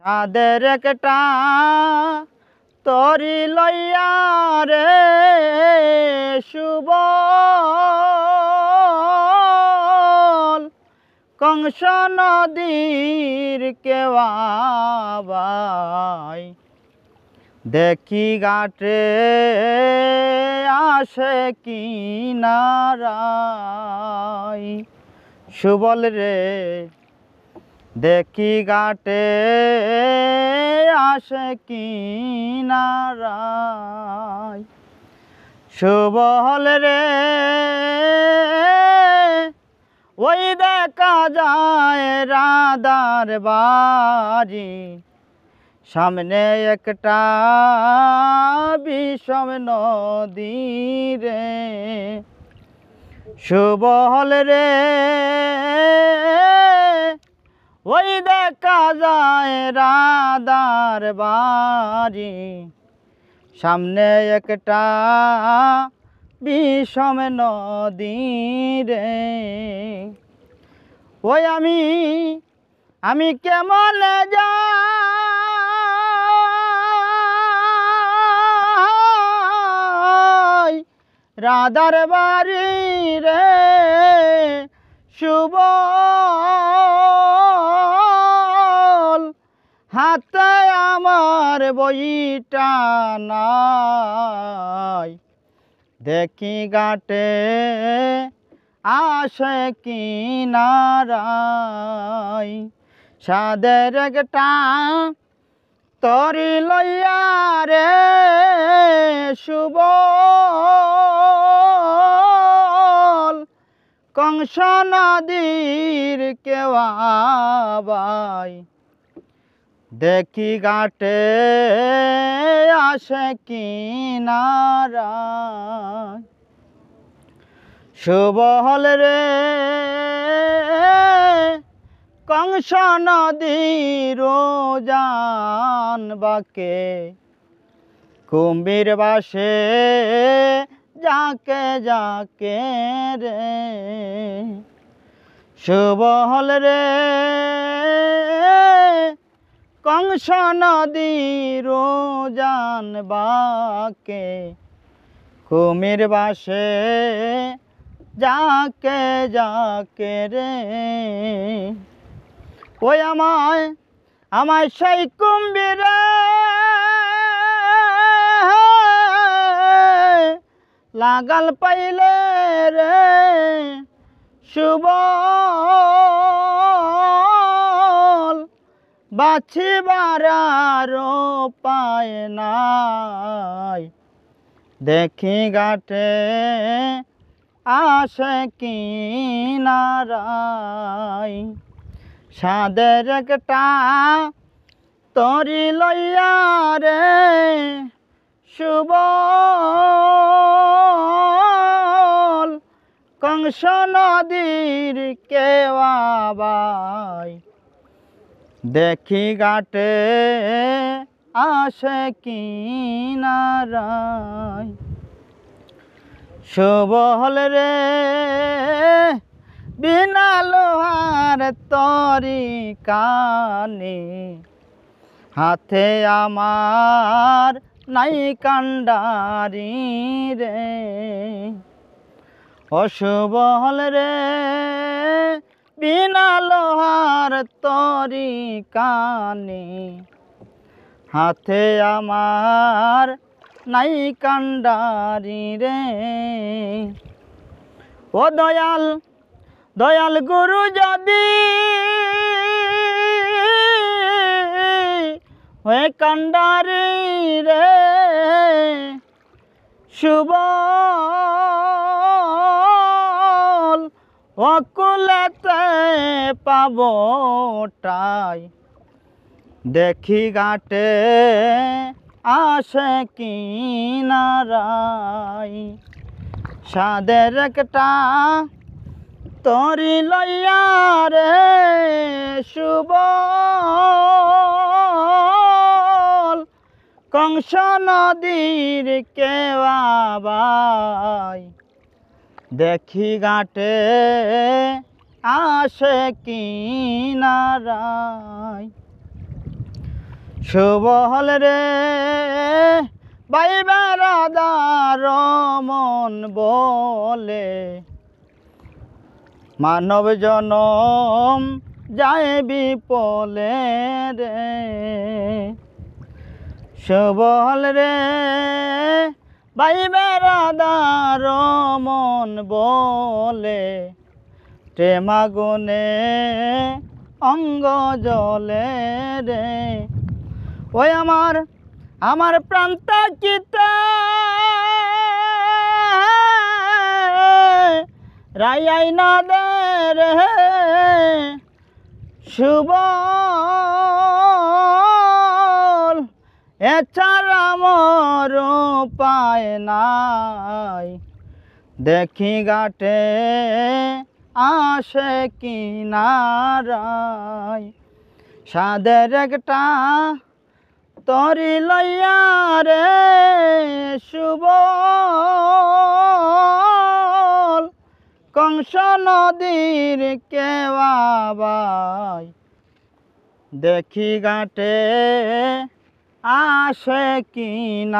আদের একটা তরি লইয়া রে সুবল কংস নদীর কেওয়াবাই দেখি ঘাটে আসে কিনারাই সুবল রে দেখি ঘাটে আসে কিনারাই সুবল রে ওই দেখা যায় রাধার বাড়ি সামনে একটা বিষম নদী রে সুবল রে ওই দেখা যায় রাধার বাড়ি সামনে একটা বিষম নদী রে ওই আমি কেমন যাই রাধার বাড়ি রে সুবল হাতে আমার বইটা নাই দেখি ঘাটে আসে কিনারাই সাদের একটা তরি লইয়া রে সুবল কংস নদীর কেওয়াবাই দেখি ঘাটে আসে কিনারাই সুবল রে কংস নদীর জান বাকে কুম্ভীর বাসে যাকে যাকে রে সুবল রে কংস নদীর জান বাকে কুমির বাসে যাকে যাকে রে ওই আমায় সেই কুম্ভীরে লাগাল পাইলে রে সুবল বাঁচিবার আর পায় নাই দেখি ঘাটে আসে কিনারাই সাদের একটা তরি লইয়া রে সুবল কংস নদীর কেওয়াবাই দেখি ঘাটে আসে কিনারাই সুবল রে বিনা লোহার তরি কানে হাতে আমার নাই কান্ডারি রে ও সুবল রে বিনা লোহার তরি কানে হাতে আমার নাই কান্ডারি রে ও দয়াল গুরু যদি হয়ে কান্ডারি রে সুবল অকুলেতে পাবটাই দেখি ঘাটে আসে কিনারাই সাদের একটা তরি লইয়া রে সুবল কংস নদীর কেওয়াবাই দেখি ঘাটে আসে কিনারাই সুবল রে বাইবার আদার মন বলে মানব জনম যায় বিপলে রে সুবল রে বাইবার আদার মন বলে প্রেমাগুনে অঙ্গ জলে রে ওই আমার প্রান্তা কিতা রাই না দে রে সুবল এছাড়া মোর উপায় নাই দেখি ঘাটে আসে কিনারায় সাদের একটা তরি লইয়া রে সুবল কংস নদীর কেওয়াবাই দেখি ঘাটে আসে কিনারায়।